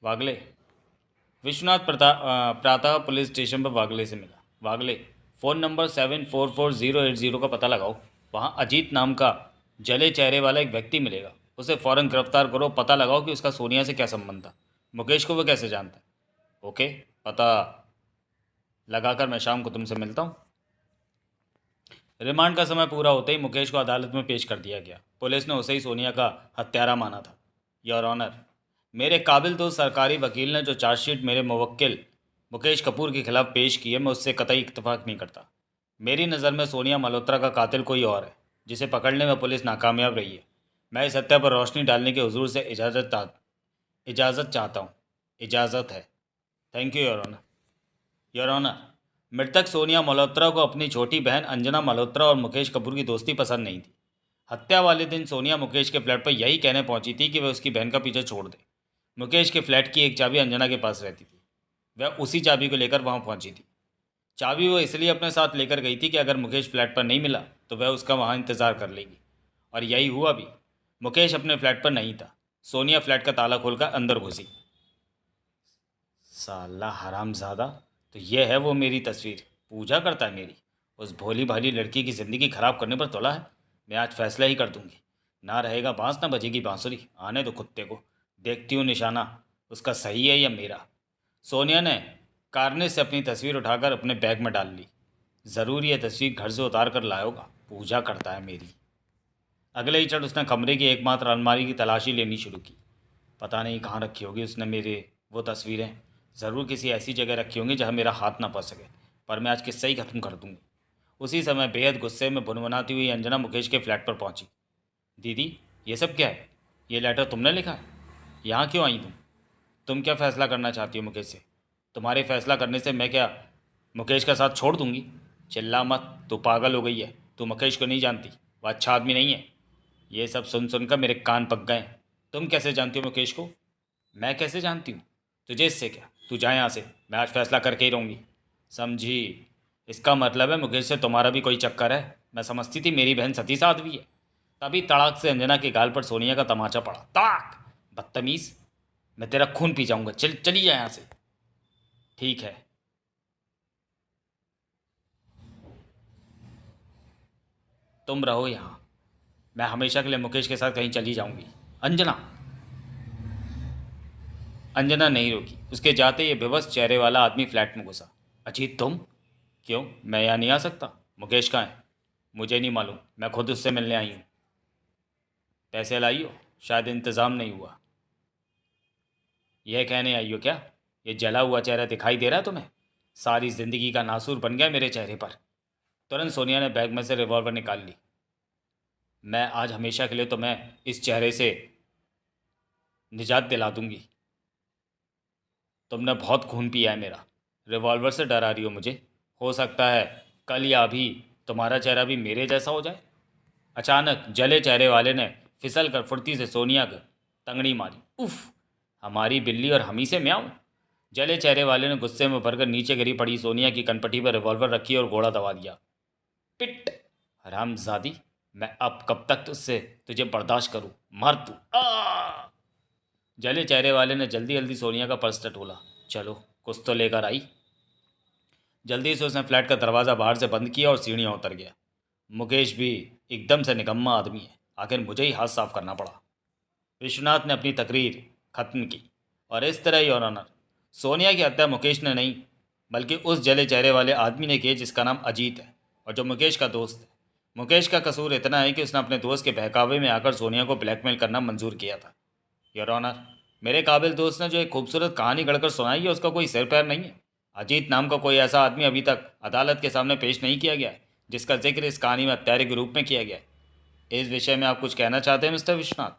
वागले, विश्वनाथ प्रातः पुलिस स्टेशन पर वागले से मिला। वागले, फ़ोन नंबर 744080 का पता लगाओ। वहाँ अजीत नाम का जले चेहरे वाला एक व्यक्ति मिलेगा। उसे फ़ौरन गिरफ्तार करो। पता लगाओ कि उसका सोनिया से क्या संबंध था। मुकेश को वो कैसे जानता है। ओके, पता लगाकर मैं शाम को तुमसे मिलता हूँ। रिमांड का समय पूरा होते ही मुकेश को अदालत में पेश कर दिया गया। पुलिस ने उसे ही सोनिया का हत्यारा माना था। योर ऑनर, मेरे काबिल दोस्त सरकारी वकील ने जो चार्जशीट मेरे मुवक्किल मुकेश कपूर के खिलाफ पेश की है, मैं उससे कतई इत्तेफाक नहीं करता। मेरी नज़र में सोनिया मल्होत्रा का कातिल कोई और है, जिसे पकड़ने में पुलिस नाकामयाब रही है। मैं इस हत्या पर रोशनी डालने के हुजूर से इजाज़त चाहता हूँ। इजाज़त है। Thank you your honour. Your honour, मृतक सोनिया मल्होत्रा को अपनी छोटी बहन अंजना मल्होत्रा और मुकेश कपूर की दोस्ती पसंद नहीं थी। हत्या वाले दिन सोनिया मुकेश के फ्लैट पर यही कहने पहुंची थी कि वह उसकी बहन का पीछे छोड़ दे। मुकेश के फ्लैट की एक चाबी अंजना के पास रहती थी। वह उसी चाबी को लेकर वहां पहुंची थी। चाबी वो इसलिए अपने साथ लेकर गई थी कि अगर मुकेश फ्लैट पर नहीं मिला तो वह उसका वहां इंतज़ार कर लेगी। और यही हुआ भी। मुकेश अपने फ्लैट पर नहीं था। सोनिया फ्लैट का ताला खोलकर अंदर घुसी। साला हरामजादा, तो यह है वो मेरी तस्वीर। पूजा करता है मेरी। उस भोली भाली लड़की की ज़िंदगी खराब करने पर तुला है। मैं आज फैसला ही कर दूंगी। ना रहेगा बांस ना बजेगी बांसुरी। आने दो कुत्ते को, देखती हूँ निशाना उसका सही है या मेरा। सोनिया ने कारने से अपनी तस्वीर उठाकर अपने बैग में डाल ली। ज़रूर यह तस्वीर घर से उतार कर लाया होगा। पूजा करता है मेरी। अगले ही क्षण उसने कमरे की एकमात्र अलमारी की तलाशी लेनी शुरू की। पता नहीं कहाँ रखी होगी उसने मेरे वो तस्वीरें। ज़रूर किसी ऐसी जगह रखी होंगी जहाँ मेरा हाथ ना पड़ सके। पर मैं आज किस्सा ही ख़त्म कर दूंगी। उसी समय बेहद गुस्से में भुनभुनाती हुई अंजना मुकेश के फ्लैट पर पहुंची। दीदी, ये सब क्या है? ये लेटर तुमने लिखा है? यहाँ क्यों आई तुम क्या फ़ैसला करना चाहती हो मुकेश से? तुम्हारे फैसला करने से मैं क्या मुकेश का साथ छोड़ दूंगी? चिल्ला मत, तू पागल हो गई है। तू मुकेश को नहीं जानती, वह अच्छा आदमी नहीं है। ये सब सुन सुनकर मेरे कान पक गए। तुम कैसे जानती हो मुकेश को? मैं कैसे जानती हूँ? तुझे इससे क्या? तू जा यहाँ से। मैं आज फैसला करके ही रहूँगी। समझी? इसका मतलब है मुकेश से तुम्हारा भी कोई चक्कर है। मैं समझती थी मेरी बहन सती साध्वी है। तभी तड़ाक से अंजना के गाल पर सोनिया का तमाचा पड़ा। तड़ाक! बदतमीज, मैं तेरा खून पी जाऊंगा। चली जा यहाँ से। ठीक है। तुम रहो यहाँ। मैं हमेशा के लिए मुकेश के साथ कहीं चली जाऊंगी। अंजना। अंजना नहीं रुकी। उसके जाते ये बेबस चेहरे वाला आदमी फ्लैट में घुसा। अजीत, तुम? क्यों, मैं यहाँ नहीं आ सकता? मुकेश कहाँ है? मुझे नहीं मालूम, मैं खुद उससे मिलने आई हूँ। पैसे लाई हो? शायद इंतज़ाम नहीं हुआ। यह कहने आई हो क्या? ये जला हुआ चेहरा दिखाई दे रहा है तुम्हें? सारी ज़िंदगी का नासूर बन गया मेरे चेहरे पर। तुरंत सोनिया ने बैग में से रिवॉल्वर निकाल ली। मैं आज हमेशा के लिए तुम्हें इस चेहरे से निजात दिला दूंगी। तुमने बहुत खून पिया है मेरा। रिवॉल्वर से डरा रही हो मुझे? हो सकता है कल या अभी तुम्हारा चेहरा भी मेरे जैसा हो जाए। अचानक जले चेहरे वाले ने फिसल कर फुर्ती से सोनिया को तंगड़ी मारी। उफ, हमारी बिल्ली और हम ही से म्याऊं। जले चेहरे वाले ने गुस्से में भरकर नीचे गिरी पड़ी सोनिया की कनपट्टी पर रिवॉल्वर रखी और घोड़ा दबा दिया। पिट, हरामजादी, मैं अब कब तक तुझे बर्दाश्त करूं, मर तू। जले चेहरे वाले ने जल्दी जल्दी सोनिया का पर्स टटोला। चलो, कुछ तो लेकर आई। जल्दी से उसने फ्लैट का दरवाज़ा बाहर से बंद किया और सीढ़ियाँ उतर गया। मुकेश भी एकदम से निकम्मा आदमी है, आखिर मुझे ही हाथ साफ करना पड़ा। विश्वनाथ ने अपनी तकरीर खत्म की। और इस तरह योर ऑनर, सोनिया की हत्या मुकेश ने नहीं बल्कि उस जले चेहरे वाले आदमी ने की जिसका नाम अजीत है और जो मुकेश का दोस्त है। मुकेश का कसूर इतना है कि उसने अपने दोस्त के बहकावे में आकर सोनिया को ब्लैकमेल करना मंजूर किया था। योर ऑनर, मेरे काबिल दोस्त ने जो एक खूबसूरत कहानी गढ़कर सुनाई है उसका कोई सिर पैर नहीं है। अजीत नाम का कोई ऐसा आदमी अभी तक अदालत के सामने पेश नहीं किया गया है जिसका जिक्र इस कहानी में हत्यारे के रूप में किया गया है। इस विषय में आप कुछ कहना चाहते हैं mister Vishwanath?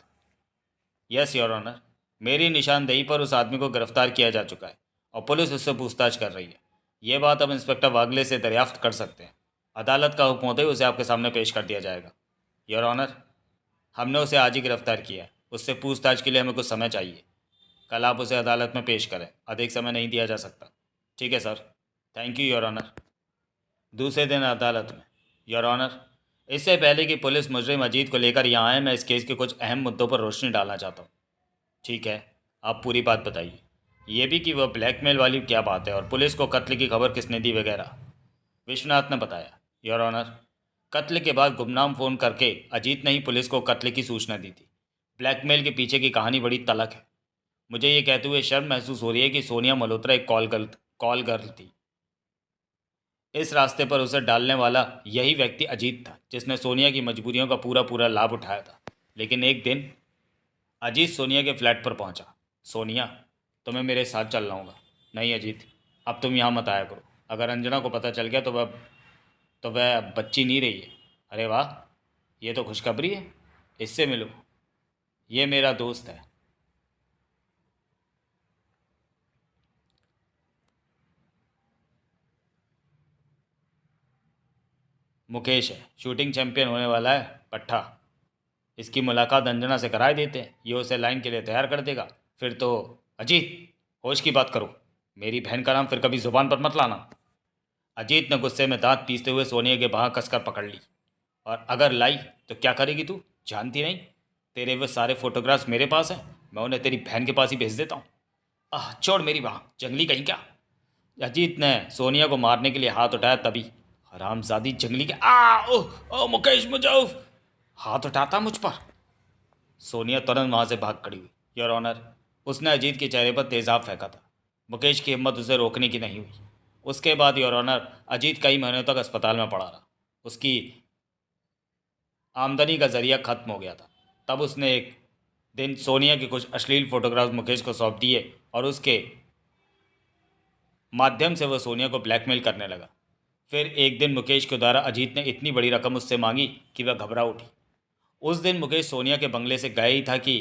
Yes your honour, मेरी निशानदेही पर उस आदमी को गिरफ्तार किया जा चुका है और पुलिस उससे पूछताछ कर रही है। ये बात अब इंस्पेक्टर वागले से दरियाफ्त कर सकते हैं। अदालत का हुक्म होते ही उसे आपके सामने पेश कर दिया जाएगा। योर ऑनर, हमने उसे आज ही गिरफ्तार किया है। उससे पूछताछ के लिए हमें कुछ समय चाहिए। कल आप उसे अदालत में पेश करें, अधिक समय नहीं दिया जा सकता। ठीक है sir. Thank you your honour. दूसरे दिन अदालत में। योर ऑनर, इससे पहले कि पुलिस मुजरिम अजीत को लेकर यहाँ आए, मैं इस केस के कुछ अहम मुद्दों पर रोशनी डालना चाहता हूँ। ठीक है, आप पूरी बात बताइए। ये भी कि वह ब्लैकमेल वाली क्या बात है और पुलिस को कत्ल की खबर किसने दी वगैरह। विश्वनाथ ने बताया। योर ऑनर, कत्ल के बाद गुमनाम फ़ोन करके अजीत ने ही पुलिस को कत्ल की सूचना दी थी। ब्लैकमेल के पीछे की कहानी बड़ी तलख है। मुझे ये कहते हुए शर्म महसूस हो रही है कि सोनिया मल्होत्रा एक कॉल गर्ल थी। इस रास्ते पर उसे डालने वाला यही व्यक्ति अजीत था जिसने सोनिया की मजबूरियों का पूरा पूरा लाभ उठाया था। लेकिन एक दिन अजीत सोनिया के फ्लैट पर पहुंचा। सोनिया, तुम्हें मेरे साथ चलना होगा। नहीं अजीत, अब तुम यहाँ मत आया करो। अगर अंजना को पता चल गया तो वह अब बच्ची नहीं रही है। अरे वाह, ये तो खुशखबरी है। इससे मिलो, ये मेरा दोस्त है। मुकेश है, शूटिंग चैंपियन होने वाला है पट्ठा। इसकी मुलाकात अंजना से कराए देते हैं, ये उसे लाइन के लिए तैयार कर देगा। फिर तो अजीत, होश की बात करो। मेरी बहन का नाम फिर कभी जुबान पर मत लाना। अजीत ने गुस्से में दांत पीसते हुए सोनिया के बाह कसकर पकड़ ली। और अगर लाई तो क्या करेगी तू, जानती नहीं? तेरे वो सारे फोटोग्राफ्स मेरे पास हैं, मैं उन्हें तेरी बहन के पास ही भेज देता हूँ। छोड़ मेरी बाह, जंगली कहीं क्या। अजीत ने सोनिया को मारने के लिए हाथ उठाया तभी हरामजादी जंगली के ओह मुकेश, मुझे हाथ उठाता मुझ पर। सोनिया तुरंत वहां से भाग खड़ी हुई। योर ऑनर, उसने अजीत के चेहरे पर तेजाब फेंका था। मुकेश की हिम्मत उसे रोकने की नहीं हुई। उसके बाद योर ऑनर, अजीत कई महीनों तक अस्पताल में पड़ा रहा। उसकी आमदनी का जरिया खत्म हो गया था। तब उसने एक दिन सोनिया के कुछ अश्लील फोटोग्राफ्स मुकेश को सौंप दिए और उसके माध्यम से वह सोनिया को ब्लैकमेल करने लगा। फिर एक दिन मुकेश के द्वारा अजीत ने इतनी बड़ी रकम उससे मांगी कि वह घबरा उठी। उस दिन मुकेश सोनिया के बंगले से गया ही था कि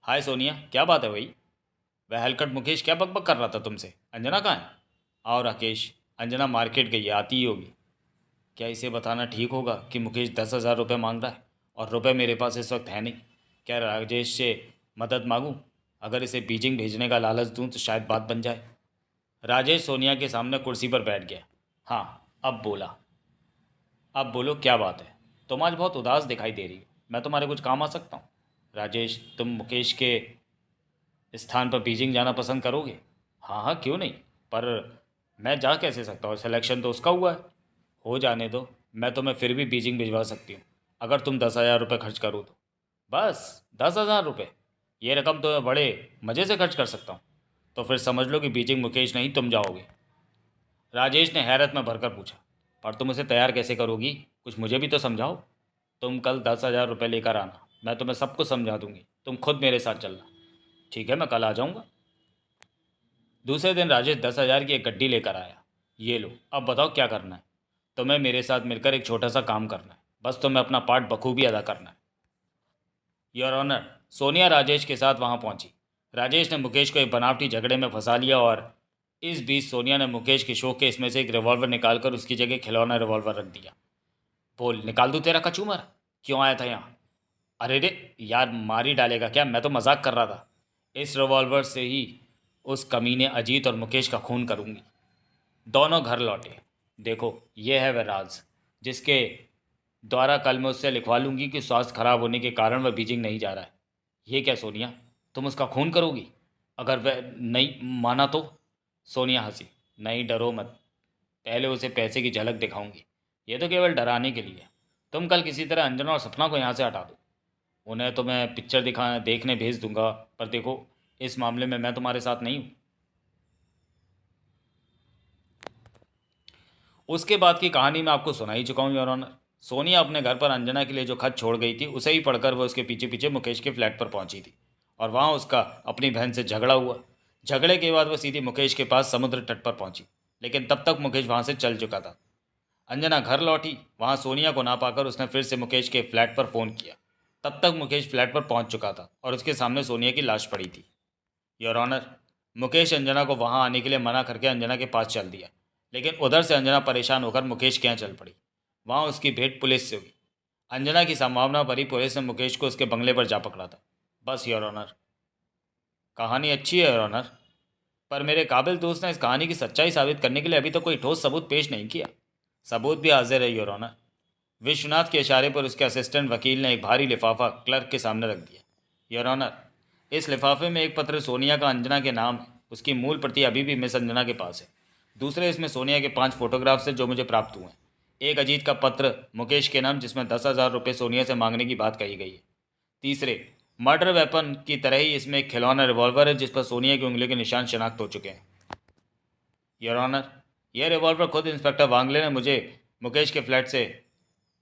हाय सोनिया, क्या बात है भाई? वह हलकट मुकेश क्या बकबक कर रहा था तुमसे? अंजना कहाँ है? आओ राकेश, अंजना मार्केट गई है, आती ही होगी। क्या इसे बताना ठीक होगा कि मुकेश 10,000 रुपये मांग रहा है और रुपये मेरे पास इस वक्त है नहीं? क्या राजेश से मदद मांगूं? अगर इसे बीजिंग भेजने का लालच दूं तो शायद बात बन जाए। राजेश सोनिया के सामने कुर्सी पर बैठ गया। हाँ, अब बोला। अब बोलो, क्या बात है? तुम आज बहुत उदास दिखाई दे रही हो, मैं तुम्हारे कुछ काम आ सकता हूँ? राजेश, तुम मुकेश के स्थान पर बीजिंग जाना पसंद करोगे? हाँ हाँ, क्यों नहीं, पर मैं जा कैसे सकता हूँ? सिलेक्शन तो उसका हुआ है। हो जाने दो, मैं तुम्हें फिर भी बीजिंग भिजवा सकती हूँ अगर तुम 10,000 रुपये खर्च करो तो। बस 10,000 रुपये? ये रकम तो मैं बड़े मज़े से खर्च कर सकता हूँ। तो फिर समझ लो कि बीजिंग मुकेश नहीं, तुम जाओगे। राजेश ने हैरत में भरकर पूछा, पर तुम उसे तैयार कैसे करोगी? कुछ मुझे भी तो समझाओ। तुम कल 10,000 रुपये लेकर आना, मैं तुम्हें सब कुछ समझा दूंगी। तुम खुद मेरे साथ चलना। ठीक है, मैं कल आ जाऊँगा। दूसरे दिन राजेश 10,000 की एक गड्डी लेकर आया। ये लो, अब बताओ क्या करना है? तुम्हें मेरे साथ मिलकर एक छोटा सा काम करना है, बस तुम्हें अपना पार्ट बखूबी अदा करना है। योर ऑनर, सोनिया राजेश के साथ वहाँ पहुँची। राजेश ने मुकेश को एक बनावटी झगड़े में फंसा लिया और इस बीच सोनिया ने मुकेश के शोकेस में से एक रिवॉल्वर निकालकर उसकी जगह खिलौना रिवॉल्वर रख दिया। बोल, निकाल दूँ तेरा कचूमर? क्यों आया था यहाँ? अरे रे यार, मार ही डालेगा क्या? मैं तो मजाक कर रहा था। इस रिवॉल्वर से ही उस कमीने अजीत और मुकेश का खून करूंगी। दोनों घर लौटे। देखो, ये है वह राज जिसके द्वारा कल मैं उससे लिखवा लूंगी कि स्वास्थ्य खराब होने के कारण वह बीजिंग नहीं जा रहा है। ये क्या सोनिया, तुम उसका खून करोगी? अगर वह नहीं माना तो? सोनिया हंसी। नहीं, डरो मत। पहले उसे पैसे की झलक दिखाऊंगी। ये तो केवल डराने के लिए है। तुम कल किसी तरह अंजना और सपना को यहाँ से हटा दो। उन्हें तो मैं पिक्चर दिखा देखने भेज दूंगा, पर देखो, इस मामले में मैं तुम्हारे साथ नहीं हूँ। उसके बाद की कहानी मैं आपको सुना ही चुका हूँ योर ऑनर। सोनिया अपने घर पर अंजना के लिए जो खत छोड़ गई थी उसे ही पढ़कर वह उसके पीछे पीछे मुकेश के फ्लैट पर पहुंची थी। और वहां उसका अपनी बहन से झगड़ा हुआ। झगड़े के बाद वह सीधी मुकेश के पास समुद्र तट पर पहुंची। लेकिन तब तक मुकेश वहां से चल चुका था। अंजना घर लौटी। वहां सोनिया को ना पाकर उसने फिर से मुकेश के फ्लैट पर फ़ोन किया। तब तक मुकेश फ्लैट पर पहुंच चुका था और उसके सामने सोनिया की लाश पड़ी थी। योर ऑनर, मुकेश अंजना को वहां आने के लिए मना करके अंजना के पास चल दिया। लेकिन उधर से अंजना परेशान होकर मुकेश के यहाँ चल पड़ी। वहां उसकी भेंट पुलिस से हुई। अंजना की संभावना पर ही पुलिस ने मुकेश को उसके बंगले पर जा पकड़ा था। बस योर ऑनर। कहानी अच्छी है योर ऑनर, पर मेरे काबिल दोस्त ने इस कहानी की सच्चाई साबित करने के लिए अभी तक कोई ठोस सबूत पेश नहीं किया। सबूत भी हाजिर है योर ऑनर। विश्वनाथ के इशारे पर उसके असिस्टेंट वकील ने एक भारी लिफाफा क्लर्क के सामने रख दिया। योर ऑनर, इस लिफाफे में एक पत्र सोनिया का अंजना के नाम है। उसकी मूल प्रति अभी भी मिस अंजना के पास है। दूसरे, इसमें सोनिया के 5 फोटोग्राफ्स हैं जो मुझे प्राप्त हुए हैं। एक अजीत का पत्र मुकेश के नाम जिसमें 10,000 रुपये सोनिया से मांगने की बात कही गई है। तीसरे, मर्डर वेपन की तरह ही इसमें एक खिलौना रिवॉल्वर है जिस पर सोनिया की उंगलियों के निशान शनाख्त हो चुके हैं। योर ऑनर, यह रिवॉल्वर खुद इंस्पेक्टर वांगले ने मुझे मुकेश के फ्लैट से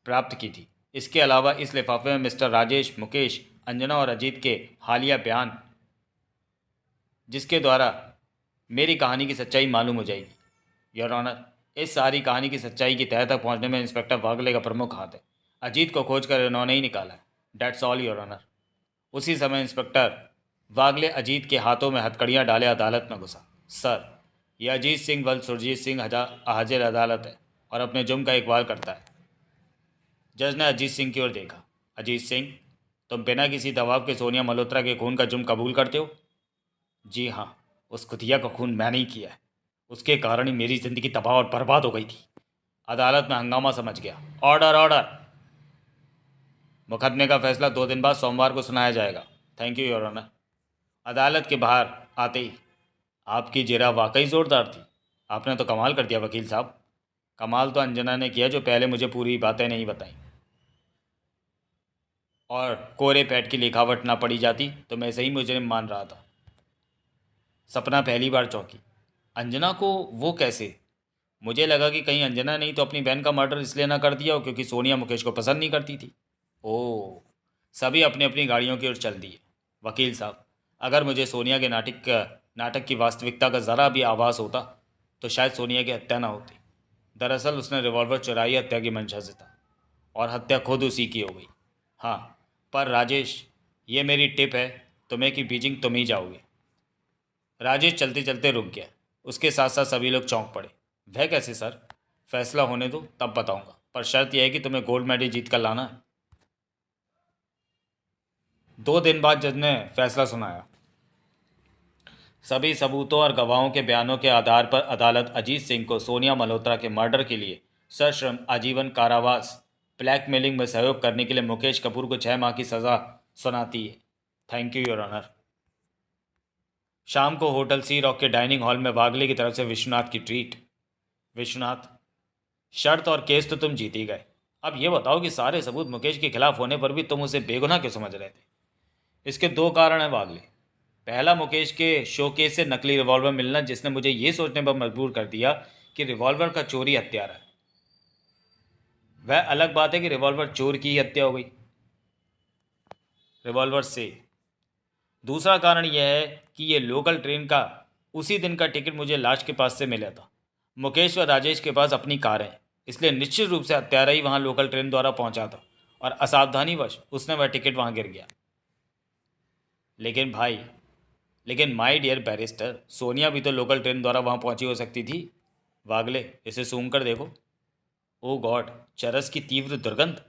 प्राप्त की थी। इसके अलावा इस लिफाफे में मिस्टर राजेश, मुकेश, अंजना और अजीत के हालिया बयान, जिसके द्वारा मेरी कहानी की सच्चाई मालूम हो जाएगी। योर ऑनर, इस सारी कहानी की सच्चाई की तह तक पहुंचने में इंस्पेक्टर वागले का प्रमुख हाथ है। अजीत को खोजकर इन्होंने ही निकाला है। That's all your honour. उसी समय इंस्पेक्टर वागले अजीत के हाथों में हथकड़ियाँ डाले अदालत में घुसा। सर, यह अजीत सिंह वल्द सुरजीत सिंह हाजिर अदालत है और अपने जुर्म का इकबाल करता है। जज ने अजीत सिंह की ओर देखा। अजीत सिंह, तुम बिना किसी दबाव के सोनिया मल्होत्रा के खून का जुर्म कबूल करते हो? जी हाँ, उस कुतिया का खून मैंने ही किया है। उसके कारण ही मेरी जिंदगी तबाह और बर्बाद हो गई थी। अदालत में हंगामा समझ गया। Order order. मुकदमे का फैसला 2 दिन बाद सोमवार को सुनाया जाएगा। Thank you your honour. अदालत के बाहर आते ही, आपकी जिरह वाकई ज़ोरदार थी। आपने तो कमाल कर दिया वकील साहब। कमाल तो अंजना ने किया जो पहले मुझे पूरी बातें नहीं बताई। और कोरे पैट की लिखावट ना पड़ी जाती तो मैं सही मुजरिम मान रहा था। सपना पहली बार चौंकी। अंजना को वो कैसे? मुझे लगा कि कहीं अंजना नहीं तो अपनी बहन का मर्डर इसलिए ना कर दिया हो क्योंकि सोनिया मुकेश को पसंद नहीं करती थी। ओह। सभी अपनी अपनी गाड़ियों की ओर चल दिए। वकील साहब, अगर मुझे सोनिया के नाटक की वास्तविकता का ज़रा भी आभास होता तो शायद सोनिया की हत्या ना होती। दरअसल उसने रिवॉल्वर चुराई हत्या की मंशा से था और हत्या खुद उसी की हो गई। हाँ, पर राजेश, ये मेरी टिप है, तुम्हें कि बीजिंग तुम ही जाओगे। राजेश चलते चलते रुक गया। उसके साथ साथ सभी लोग चौंक पड़े। वह कैसे सर? फैसला होने दो, तब बताऊंगा, पर शर्त यह है कि तुम्हें गोल्ड मेडल जीत कर लाना है। 2 दिन बाद जज ने फैसला सुनाया। सभी सबूतों और गवाहों के बयानों के आधार पर अदालत अजीत सिंह को सोनिया मल्होत्रा के मर्डर के लिए सश्रम आजीवन कारावास, ब्लैकमेलिंग में सहयोग करने के लिए मुकेश कपूर को 6 माह की सज़ा सुनाती है। Thank you your honour. शाम को होटल सी रॉक के डाइनिंग हॉल में वागले की तरफ से विश्वनाथ की ट्रीट। विश्वनाथ, शर्त और केस तो तुम जीत ही गए। अब ये बताओ कि सारे सबूत मुकेश के खिलाफ होने पर भी तुम उसे बेगुनाह क्यों समझ रहे थे? इसके 2 कारण हैं वागले। पहला, मुकेश के शोकेस से नकली रिवॉल्वर मिलना जिसने मुझे ये सोचने पर मजबूर कर दिया कि रिवॉल्वर का चोरी हत्यारा है। वह अलग बात है कि रिवॉल्वर चोर की ही हत्या हो गई, रिवॉल्वर से। दूसरा कारण यह है कि ये लोकल ट्रेन का उसी दिन का टिकट मुझे लाश के पास से मिला था। मुकेश व राजेश के पास अपनी कारें हैं, इसलिए निश्चित रूप से हत्यारा ही वहाँ लोकल ट्रेन द्वारा पहुँचा था और असावधानीवश उसने वह टिकट वहाँ गिर गया। लेकिन भाई, लेकिन माय डियर बैरिस्टर, सोनिया भी तो लोकल ट्रेन द्वारा वहाँ पहुँची हो सकती थी। वागले, इसे सूंघ कर देखो। ओ गॉड, चरस की तीव्र दुर्गंध।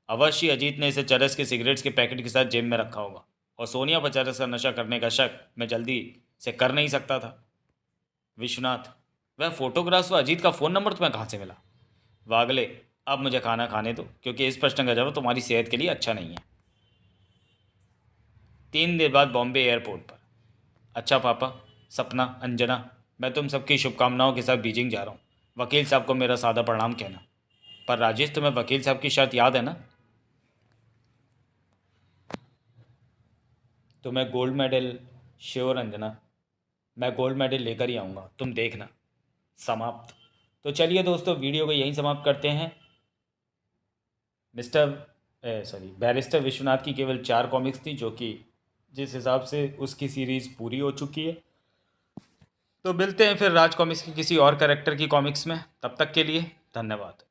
अवश्य अजीत ने इसे चरस के सिगरेट्स के पैकेट के साथ जेब में रखा होगा, और सोनिया पर चरस का नशा करने का शक मैं जल्दी से कर नहीं सकता था। विश्वनाथ, वह फोटोग्राफ्स व अजीत का फ़ोन नंबर तुम्हें कहाँ से मिला? वागले, अब मुझे खाना खाने दो, क्योंकि इस प्रश्न का जवाब तुम्हारी सेहत के लिए अच्छा नहीं है। 3 दिन बाद बॉम्बे एयरपोर्ट पर। अच्छा पापा, सपना, अंजना, मैं तुम सबकी शुभकामनाओं के साथ बीजिंग जा रहा हूँ। वकील साहब को मेरा सादा प्रणाम कहना। पर राजेश, तुम्हें वकील साहब की शर्त याद है ना? तुम्हें गोल्ड मेडल। श्योर अंजना, मैं गोल्ड मेडल लेकर ही आऊँगा, तुम देखना। समाप्त। तो चलिए दोस्तों, वीडियो को यहीं समाप्त करते हैं। बैरिस्टर विश्वनाथ की केवल 4 कॉमिक्स थी, जो कि जिस हिसाब से उसकी सीरीज़ पूरी हो चुकी है। तो मिलते हैं फिर राज कॉमिक्स की किसी और कैरेक्टर की कॉमिक्स में। तब तक के लिए धन्यवाद।